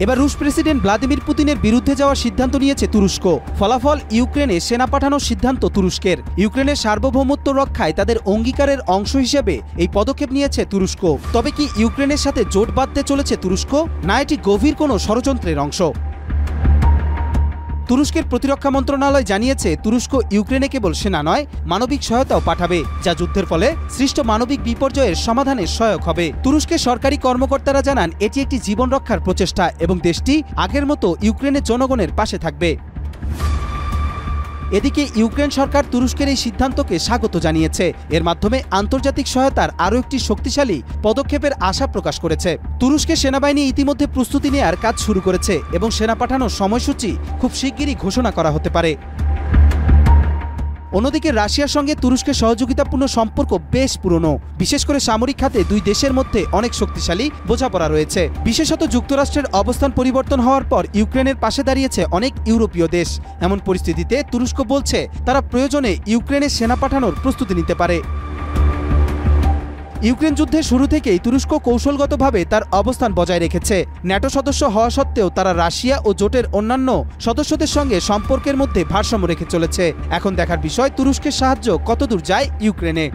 এবার রুশ president Vladimir পুতিনের বিরুদ্ধে যাওয়ার সিদ্ধান্ত নিয়েছে তুরস্ক। ফলাফল, ইউক্রেনে সেনা পাঠানোর সিদ্ধান্ত তুরস্কের। ইউক্রেনের সার্বভৌমত্ব রক্ষায় তাদের অঙ্গীকারের অংশ হিসেবে এই পদক্ষেপ নিয়েছে তুরস্ক। তবে কি ইউক্রেনের সাথে জোট বাঁধতে চলেছে তুরস্ক, না এটি গভীর কোনো ষড়যন্ত্রের অংশ? তুরস্কের প্রতিরক্ষা মন্ত্রণালয় জানিয়েছে, তুরস্ক ইউক্রেনে কেবল সেনা নয়, মানবিক সহায়তাও পাঠাবে, যা যুদ্ধের ফলে সৃষ্ট মানবিক বিপর্যয়ের সমাধানে সহায়ক হবে। তুরস্কের সরকারি কর্মকর্তারা জানান, এটি একটি জীবন রক্ষার প্রচেষ্টা এবং দেশটি আগের মতো ইউক্রেনের জনগণের পাশে থাকবে। এদিকে ইউক্রেন সরকার তুরস্কের এই সিদ্ধান্তকে স্বাগত জানিয়েছে। এর মাধ্যমে আন্তর্জাতিক সহায়তার আরও একটি শক্তিশালী পদক্ষেপের আশা প্রকাশ করেছে। তুরস্কের সেনাবাহিনী ইতিমধ্যে প্রস্তুতি নেওয়ার কাজ শুরু করেছে এবং সেনা পাঠানোর সময়সূচি খুব শিগগিরই ঘোষণা করা হতে পারে। অন্যদিকে রাশিয়ার সঙ্গে তুরস্কের সহযোগিতাপূর্ণ সম্পর্ক বেশ পুরনো। বিশেষ করে সামরিক খাতে দুই দেশের মধ্যে অনেক শক্তিশালী বোঝাপড়া রয়েছে। বিশেষত যুক্তরাষ্ট্রের অবস্থান পরিবর্তন হওয়ার পর ইউক্রেনের পাশে দাঁড়িয়েছে অনেক ইউরোপীয় দেশ। এমন পরিস্থিতিতে তুরস্ক বলছে, তারা প্রয়োজনে ইউক্রেনে সেনা পাঠানোর প্রস্তুতি নিতে পারে। ইউক্রেন যুদ্ধের শুরু থেকেই তুরস্ক কৌশলগতভাবে তার অবস্থান বজায় রেখেছে। ন্যাটো সদস্য হওয়া সত্ত্বেও তারা রাশিয়া ও জোটের অন্যান্য সদস্যদের সঙ্গে সম্পর্কের মধ্যে ভারসাম্য রেখে চলেছে। এখন দেখার বিষয়, তুরস্কের সাহায্য কতদূর যায় ইউক্রেনে।